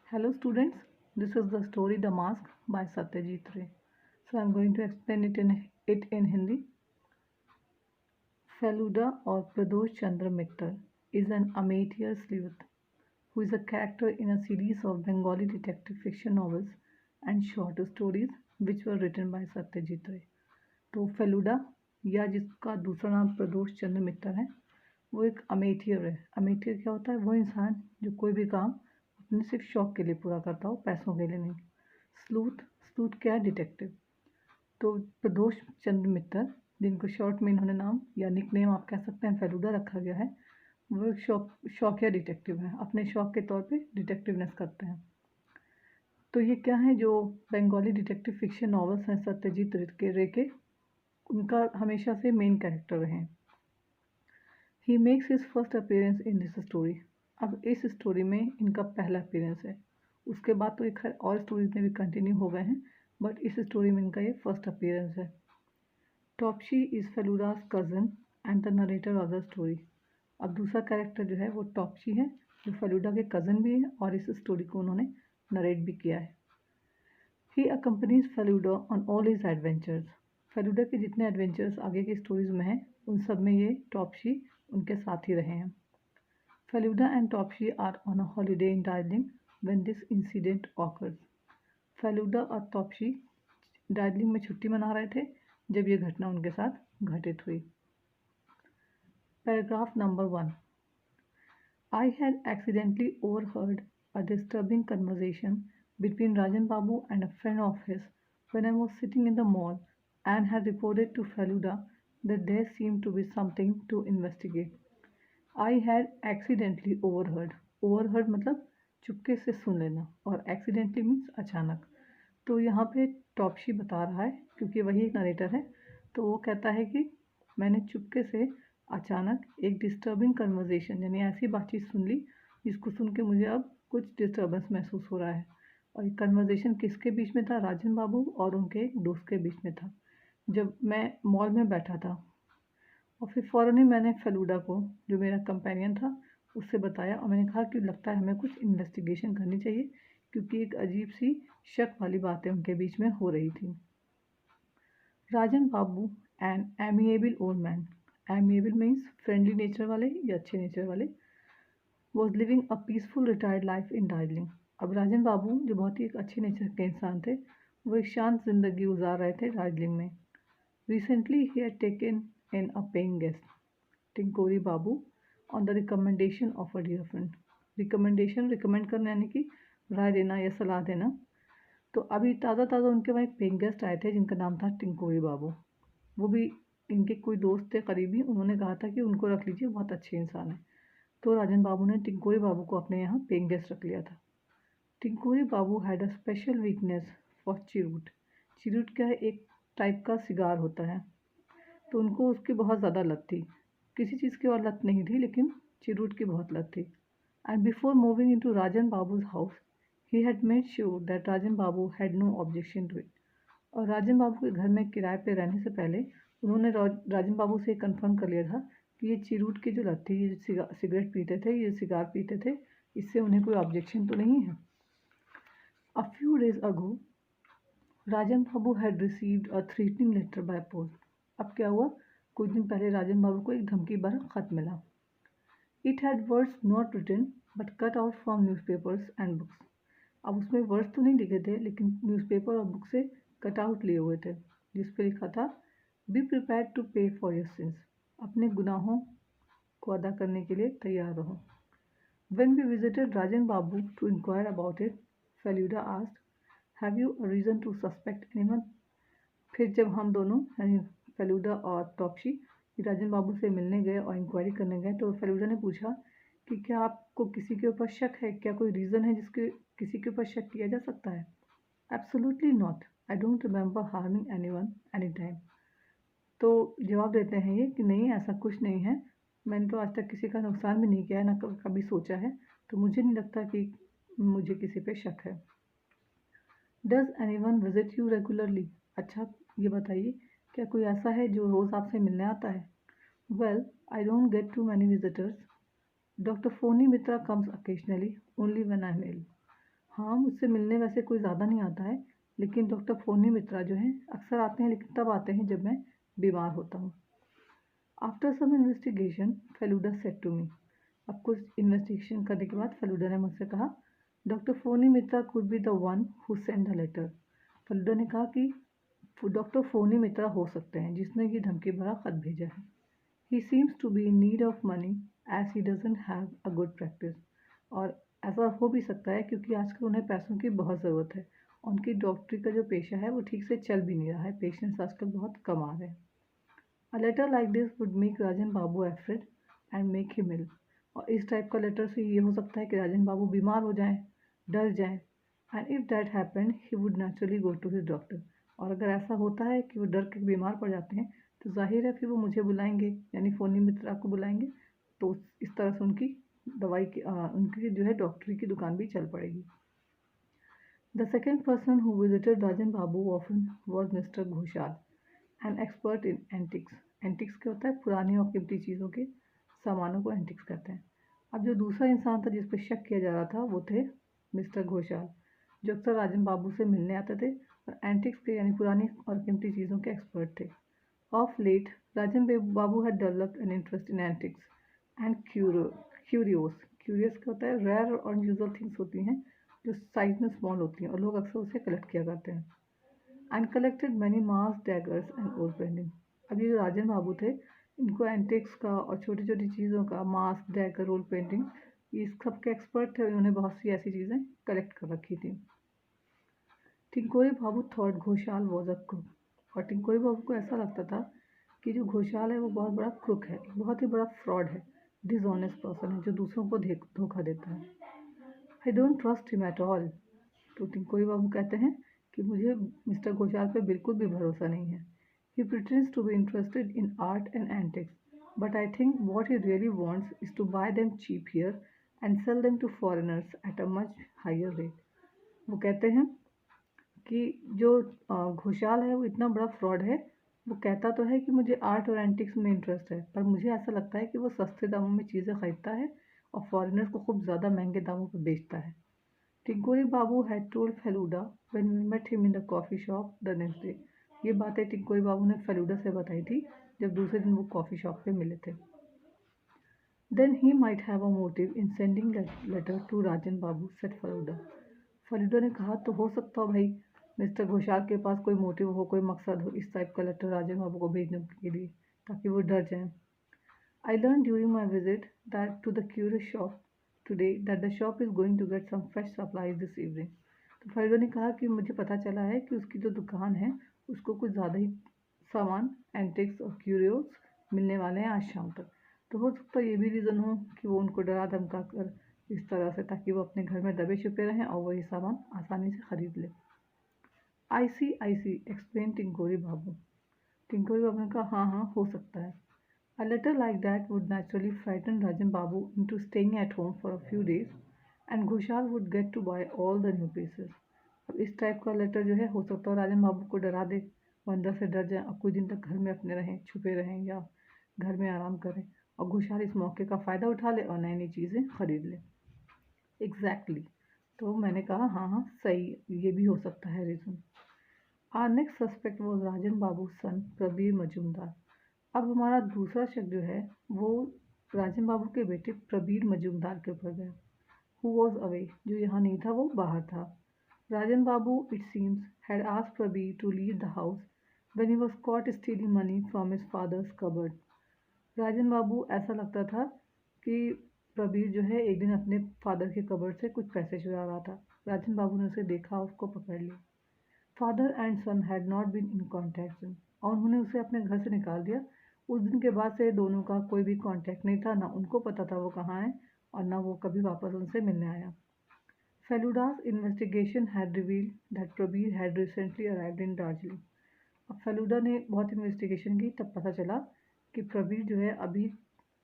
Hello students, this is the story The Mask by Satyajit Ray. So I am going to explain it in Hindi. Feluda or Pradosh Chandra Mittal is an amateur sleuth who is a character in a series of Bengali detective fiction novels and short stories which were written by Satyajit Ray. तो फेलुडा या जिसका दूसरा नाम प्रदोष चंद्र मित्तल है वो एक अमेटियर है। अमेटियर क्या होता है? वो इंसान जो कोई भी काम अपने सिर्फ शौक के लिए पूरा करता हो, पैसों के लिए नहीं। स्लूथ स्लूथ क्या है? डिटेक्टिव। तो प्रदोष चंद्र मित्तल, जिनको शॉर्ट में इन्होंने नाम या निक नेम आप कह सकते हैं फेलुडा रखा गया है, वो एक शौकिया डिटेक्टिव है। अपने शौक के तौर पे डिटेक्टिवनेस करते हैं। तो ये क्या है? जो बंगाली डिटेक्टिव फिक्शन नॉवेल्स हैं सत्यजीत रे के, उनका हमेशा से मेन कैरेक्टर रहे हैं। He makes his first appearance in this story. अब इस स्टोरी में इनका पहला अपीयरेंस है। उसके बाद तो एक और स्टोरीज में भी कंटिन्यू हो गए हैं, बट इस स्टोरी में इनका ये फर्स्ट अपीयरेंस है। Topshe is Feluda's cousin and the narrator of the story. अब दूसरा कैरेक्टर जो है वो टॉप्शी है, जो फेलुडा के कज़न भी है और इस स्टोरी को उन्होंने नरेट भी किया है। He accompanies Feluda on all his adventures. Feluda के जितने एडवेंचर्स आगे की स्टोरीज में हैं, उन सब में ये टॉप्शी उनके साथ ही रहे हैं। Feluda and Topshe are on a holiday in Darjeeling when this incident occurs. Feluda और टॉप्शी दार्जिलिंग में छुट्टी मना रहे थे जब ये घटना उनके साथ घटित हुई। Paragraph number 1। I had accidentally overheard a disturbing conversation between Rajan Babu and a friend of his when I was sitting in the mall and had reported to Feluda that there seemed to be something to investigate. I had accidentally overheard. Overheard मतलब चुपके से सुन लेना, और accidentally means अचानक। तो यहाँ पे टॉप्शी बता रहा है, क्योंकि वही नरेटर है, तो वो कहता है कि मैंने चुपके से अचानक एक डिस्टर्बिंग कन्वर्सेशन यानी ऐसी बातचीत सुन ली जिसको सुन के मुझे अब कुछ डिस्टर्बेंस महसूस हो रहा है। और ये कन्वर्सेशन किसके बीच में था? राजन बाबू और उनके एक दोस्त के बीच में था, जब मैं मॉल में बैठा था। और फिर फ़ौरन ही मैंने फेलुडा को, जो मेरा कंपेनियन था, उससे बताया और मैंने कहा कि लगता है हमें कुछ इन्वेस्टिगेशन करनी चाहिए, क्योंकि एक अजीब सी शक वाली बातें उनके बीच में हो रही थी। Rajan Babu and amiable old man, amiable means friendly nature वाले या अच्छे नेचर वाले, was living a peaceful retired life in Darjeeling. अब राजन बाबू जो बहुत ही एक अच्छे नेचर के इंसान थे, वो एक शांत जिंदगी गुजार रहे थे दार्जिलिंग में। Recently he had taken in a paying guest, Tinkori Babu, on the recommendation of a dear friend. Recommend करना यानी कि राय देना या सलाह देना। तो अभी ताज़ा उनके वहाँ एक पेइंग गेस्ट आए थे जिनका नाम था टिंकोरी बाबू। वो भी इनके कोई दोस्त थे करीबी, उन्होंने कहा था कि उनको रख लीजिए, बहुत अच्छे इंसान हैं। तो राजन बाबू ने टिंकोरी बाबू को अपने यहाँ पेइंग गेस्ट रख लिया था। Tinkori Babu had a special weakness for cheroot. Cheroot क्या है? एक टाइप का सिगार होता है। तो उनको उसकी बहुत ज़्यादा लत थी। किसी चीज़ की और लत नहीं थी, लेकिन चिरूट की बहुत लत थी। And before moving into Rajan Babu's house, he had made sure that Rajan Babu had no objection to it. और राजन बाबू के घर में किराए पे रहने से पहले उन्होंने राजन बाबू से कंफर्म कर लिया था कि ये चिरूट की जो लत थी, ये सिगरेट पीते थे, ये सिगार पीते थे, इससे उन्हें कोई ऑब्जेक्शन तो नहीं है। A few days ago Rajan Babu had received a threatening letter by post. अब क्या हुआ? कुछ दिन पहले राजन बाबू को एक धमकी भरा खत मिला। It had words not written but cut out from newspapers and books. अब उसमें वर्ड्स तो नहीं लिखे थे, लेकिन न्यूज़पेपर और बुक से कट आउट लिए हुए थे, जिस पर लिखा था बी प्रिपेयर्ड टू पे फॉर योर सिंस। अपने गुनाहों को अदा करने के लिए तैयार रहो। When we visited Rajan Babu to inquire about it, Feluda asked, "Have you a reason to suspect anyone?" फिर जब हम दोनों यानी फेलुडा और टॉप्शी राजन बाबू से मिलने गए और इंक्वायरी करने गए, तो फेलुडा ने पूछा कि क्या आपको किसी के ऊपर शक है? क्या कोई रीज़न है जिसके किसी के ऊपर शक किया जा सकता है? Absolutely not, I don't remember harming anyone any time. तो जवाब देते हैं ये कि नहीं, ऐसा कुछ नहीं है, मैंने तो आज तक किसी का नुकसान भी नहीं किया है, ना कभी सोचा है, तो मुझे नहीं लगता कि मुझे किसी पे शक है। Does anyone visit you regularly? अच्छा ये बताइए, क्या कोई ऐसा है जो रोज़ आपसे मिलने आता है? Well, I don't get too many visitors. Doctor Phoni Mitra comes occasionally only when I am ill. हाँ, मुझसे मिलने वैसे कोई ज़्यादा नहीं आता है, लेकिन डॉक्टर फ़ोनी मित्रा जो हैं अक्सर आते हैं, लेकिन तब आते हैं जब मैं बीमार होता हूँ। After some investigation Feluda said to me. अब कुछ इन्वेस्टिगेशन करने के बाद फेलुडा ने मुझसे कहा, doctor Phoni Mitra could be the one who send the letter. Feluda ने कहा कि डॉक्टर फ़ोनी मित्रा हो सकते हैं जिसने ये धमकी भरा खत भेजा है। He seems to be in need of money as he doesn't have a good practice. और ऐसा हो भी सकता है क्योंकि आजकल उन्हें पैसों की बहुत ज़रूरत है। उनकी डॉक्टरी का जो पेशा है वो ठीक से चल भी नहीं रहा है, पेशेंट्स आजकल बहुत कम आ रहे हैं। A letter like this would make Rajan Babu afraid and make him ill. और इस टाइप का लेटर से ये हो सकता है कि राजन बाबू बीमार हो जाएं, डर जाएं। And if that happened he would naturally go to his doctor. और अगर ऐसा होता है कि वो डर के बीमार पड़ जाते हैं तो जाहिर है फिर वो मुझे बुलाएंगे, यानी फ़ोनी मित्रा को बुलाएंगे। तो इस तरह से उनकी उनकी जो है डॉक्टरी की दुकान भी चल पड़ेगी। The second person who visited Rajan Babu often was mister Ghoshal, an expert in antics. Antics क्या होता है? पुरानी और कीमती चीज़ों के सामानों को एंटिक्स कहते हैं। अब जो दूसरा इंसान था जिस पर शक किया जा रहा था वो थे मिस्टर घोषाल, जो अक्सर राजन बाबू से मिलने आते थे और एंटिक्स के यानी पुरानी और कीमती चीज़ों के एक्सपर्ट थे। Of late Rajan Babu had developed an interest in antiques and curios. Curious क्या होता है? रेयर और अनयूजुअल थिंग्स होती हैं जो साइज में स्मॉल होती हैं और लोग अक्सर उसे कलेक्ट किया करते हैं। And collected many mask daggers and old painting. अब ये जो राजन बाबू थे इनको एंटिक्स का और छोटी छोटी चीज़ों का, मास्क डैगर ओल्ड पेंटिंग, ये सब के एक्सपर्ट थे और इन्होंने बहुत सी ऐसी चीज़ें कलेक्ट कर रखी थी। Tinkori Babu thought Ghoshal was a crook. और टिंकोरी बाबू को ऐसा लगता था कि जो घोषाल है वो बहुत बड़ा क्रुक है, बहुत ही बड़ा फ्रॉड है, डिसऑनेस्ट पर्सन है जो दूसरों को धोखा देता है। I don't trust him at all. तो टिंकोरी बाबू कहते हैं कि मुझे मिस्टर घोषाल पे बिल्कुल भी भरोसा नहीं है। He pretends to be interested in art and antiques, but I think what he really wants is to buy them cheap here and sell them to foreigners at a much higher rate. वो कहते हैं कि जो घोषाल है वो इतना बड़ा fraud है। वो कहता तो है कि मुझे आर्ट और एंटिक्स में इंटरेस्ट है, पर मुझे ऐसा लगता है कि वो सस्ते दामों में चीज़ें खरीदता है और फॉरेनर्स को खूब ज़्यादा महंगे दामों पर बेचता है। Tinkori Babu had told Feluda when we met him in the coffee shop the next day. ये बातें टिंकोरी बाबू ने फेलुडा से बताई थी जब दूसरे दिन वो कॉफ़ी शॉप पे मिले थे। Then he might have a motive in sending letter to Rajan Babu said Feluda. Feluda ने कहा तो हो सकता हो भाई मिस्टर घोषाल के पास कोई मोटिव हो, कोई मकसद हो इस टाइप का लेटर राजन बाबू को भेजने के लिए, ताकि वो डर जाएं। I learned during my visit that to the curious shop today that the shop is going to get some fresh supplies this evening. तो फरीदा ने कहा कि मुझे पता चला है कि उसकी जो दुकान है उसको कुछ ज़्यादा ही सामान एंटिक्स और क्यूरियोस मिलने वाले हैं आज शाम तक। तो हो सकता है ये भी रीज़न हो कि वो उनको डरा धमका कर इस तरह से, ताकि वो अपने घर में दबे छुपे रहें और वही सामान आसानी से खरीद ले। आई सी एक्सप्लेन टिंकोरी बाबू। टिंकोरी बाबू ने कहा हाँ हाँ हो सकता है। A letter like that would naturally frighten Rajan Babu into staying at home for a few days, and Ghoshal would get to buy all the new pieces. अब इस टाइप का लेटर जो है हो सकता है राजन बाबू को डरा दे, वो अंदर से डर जाए और कुछ दिन तक घर में अपने रहें, छुपे रहें या घर में आराम करें, और घोषाल इस मौके का फ़ायदा उठा ले और नई नई चीज़ें खरीद ले। एग्जैक्टली तो मैंने कहा हाँ हाँ सही, ये भी हो सकता है reason. Our next suspect was Rajan Babu son Prabir Majumdar. अब हमारा दूसरा शक जो है वो राजन बाबू के बेटे प्रबीर मजूमदार के ऊपर गया। हु वॉज अवे, जो यहाँ नहीं था वो बाहर था। Rajan Babu it seems had asked Prabir to leave the house when he was caught stealing money from his father's cupboard. Rajan Babu ऐसा लगता था कि प्रबीर जो है एक दिन अपने फादर के कबर्ड से कुछ पैसे चुरा रहा था। राजन बाबू ने उसे देखा, उसको पकड़ लिया। Father and son had not been in contact और उन्होंने उसे अपने घर से निकाल दिया। उस दिन के बाद से दोनों का कोई भी कांटेक्ट नहीं था, ना उनको पता था वो कहाँ है और ना वो कभी वापस उनसे मिलने आया। Feluda's investigation had revealed that Prabir had recently arrived in Darjeeling. अब फेलुडा ने बहुत इन्वेस्टिगेशन की, तब पता चला कि प्रबीर जो है अभी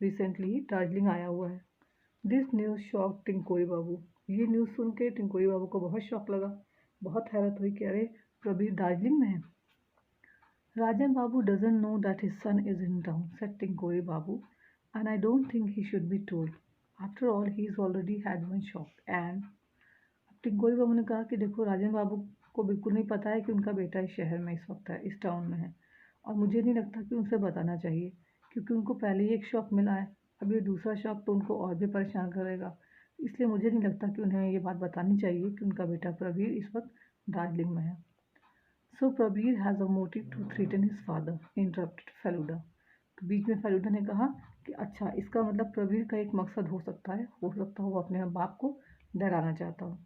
रिसेंटली ही दार्जिलिंग आया हुआ है। दिस न्यूज़ शॉक टिंकोरी बाबू। ये न्यूज़ सुन के टिंकोरी बाबू को बहुत शौक लगा, बहुत हैरत हुई कि अरे प्रबीर दार्जिलिंग में है। Rajan Babu doesn't know that his son is in town, said Tinkori Babu, and I don't think he should be told. After all, he's already had one shock, and टिंकोरी बाबू ने कहा कि देखो राजन बाबू को बिल्कुल नहीं पता है कि उनका बेटा इस शहर में इस वक्त है, इस टाउन में है, और मुझे नहीं लगता कि उनसे बताना चाहिए, क्योंकि उनको पहले ही एक शॉक मिला है। अब ये दूसरा शॉक तो उनको और भी परेशान करेगा। इसलिए मुझे नहीं लगता कि उन्हें ये बात बतानी चाहिए कि उनका बेटा प्रवीर इस वक्त दार्जिलिंग में है। So Prabir has a motive to threaten his father, interrupted Feluda. तो बीच में फेलुडा ने कहा कि अच्छा, इसका मतलब प्रवीर का एक मकसद हो सकता है, वो अपने बाप को डराना चाहता हो।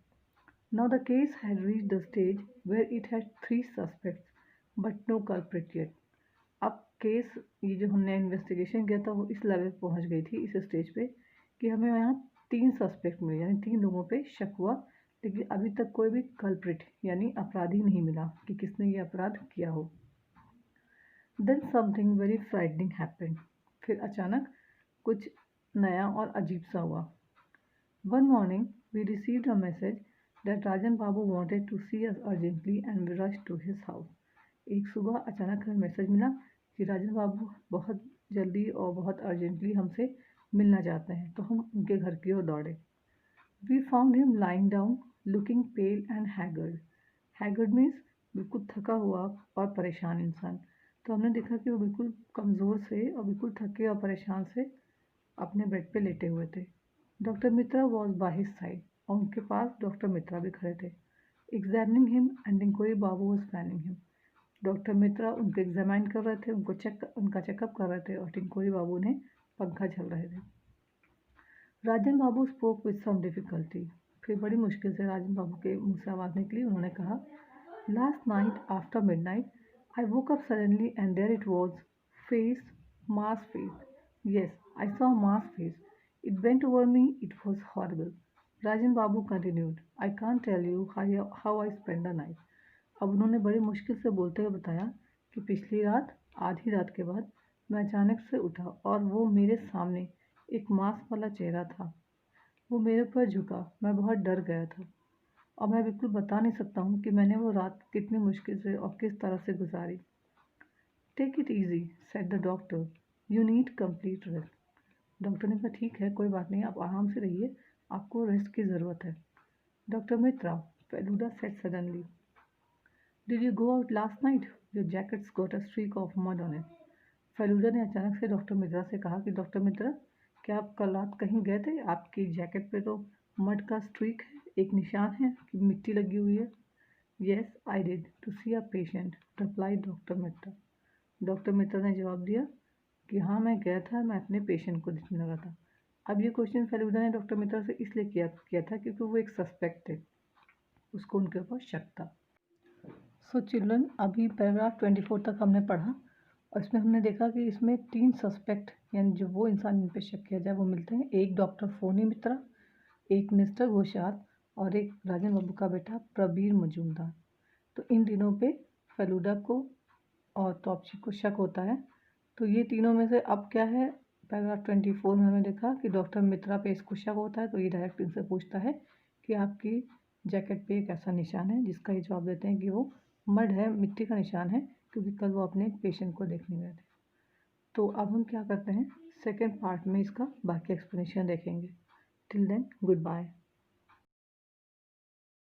Now the case had reached the stage where it had 3 suspects, but no culprit yet. अब केस, ये जो हमने इन्वेस्टिगेशन किया था, वो इस लेवल पे पहुंच गई थी, इस स्टेज पे, कि हमें यहाँ 3 सस्पेक्ट मिले, यानी 3 लोगों पे शक हुआ, लेकिन अभी तक कोई भी कल्प्रिट यानी अपराधी नहीं मिला कि किसने ये अपराध किया हो। Then something very frightening happened. फिर अचानक कुछ नया और अजीब सा हुआ। One morning, we received a message that Rajan Babu wanted to see us urgently and we rushed to his house. एक सुबह अचानक हमें मैसेज मिला कि राजन बाबू बहुत जल्दी और बहुत अर्जेंटली हमसे मिलना चाहते हैं, तो हम उनके घर की ओर दौड़े। We found him lying down, looking pale and haggard. Haggard means बिल्कुल थका हुआ और परेशान इंसान। तो हमने देखा कि वो बिल्कुल कमज़ोर से और बिल्कुल थके और परेशान से अपने बेड पे लेटे हुए थे। Doctor Mitra was by his side, और उनके पास डॉक्टर मित्रा भी खड़े थे। Examining him and Tinkori Babu was fanning him. Doctor Mitra उनको एग्जामिन कर रहे थे, उनका चेकअप कर रहे थे, और टिंकोरी बाबू ने पंखा झल रहे थे। राजन बाबू स्पोक विद सम डिफिकल्टी। फिर बड़ी मुश्किल से राजन बाबू के मुंह से आवाज़ निकली। उन्होंने कहा, last night after midnight I woke up suddenly and there it was face, mask face. Yes, I saw a masked face. It bent over me. It was horrible. Rajan Babu continued. I can't tell you how I spent the night. अब उन्होंने बड़ी मुश्किल से बोलते हुए बताया कि पिछली रात, आधी रात के बाद, मैं अचानक से उठा और वो मेरे सामने एक मास्क वाला चेहरा था। वो मेरे ऊपर झुका। मैं बहुत डर गया था, और मैं बिल्कुल बता नहीं सकता हूँ कि मैंने वो रात कितनी मुश्किल से और किस तरह से गुजारी। Take it easy, said the doctor, you need complete rest. Doctor ने कहा, ठीक है, कोई बात नहीं, आप आराम से रहिए, आपको रेस्ट की ज़रूरत है। Doctor Mitra, Feluda said suddenly, did you go out last night? Your jackets got a streak of mud on it. Feluda ने अचानक से डॉक्टर मित्रा से कहा कि डॉक्टर मित्रा, क्या आप कल रात कहीं गए थे? आपकी जैकेट पे तो मड का स्ट्रीक है, एक निशान है कि मिट्टी लगी हुई है। Yes I did, to see a patient, replied doctor Mitra. Doctor Mitra ने जवाब दिया कि हाँ, मैं गया था, मैं अपने पेशेंट को देखने लगा था। अब ये क्वेश्चन फेलुदा ने डॉक्टर मित्रा से इसलिए किया था क्योंकि वो एक सस्पेक्ट थे, उसको उनके ऊपर शक था। सो चिल्ड्रन, अभी पैराग्राफ 24 तक हमने पढ़ा, और इसमें हमने देखा कि इसमें 3 सस्पेक्ट, यानी जो वो इंसान जिन पर शक किया जाए, वो मिलते हैं। एक डॉक्टर फोनी मित्रा, एक मिस्टर घोषाल, और एक राजन बाबू का बेटा प्रबीर मजूमदार। तो इन तीनों पे फेलुदा को और तौबची को शक होता है। तो ये तीनों में से अब क्या है, पैराग्राफ 24 में हमें देखा कि डॉक्टर मित्रा पे इसको शक होता है, तो ये डायरेक्ट इनसे पूछता है कि आपकी जैकेट पे एक ऐसा निशान है, जिसका ये जवाब देते हैं कि वो मड है, मिट्टी का निशान है, क्योंकि कल वो अपने पेशेंट को देखने गए थे। तो अब हम क्या करते हैं, सेकेंड पार्ट में इसका बाकी एक्सप्लेनेशन देखेंगे। Till then, good bye.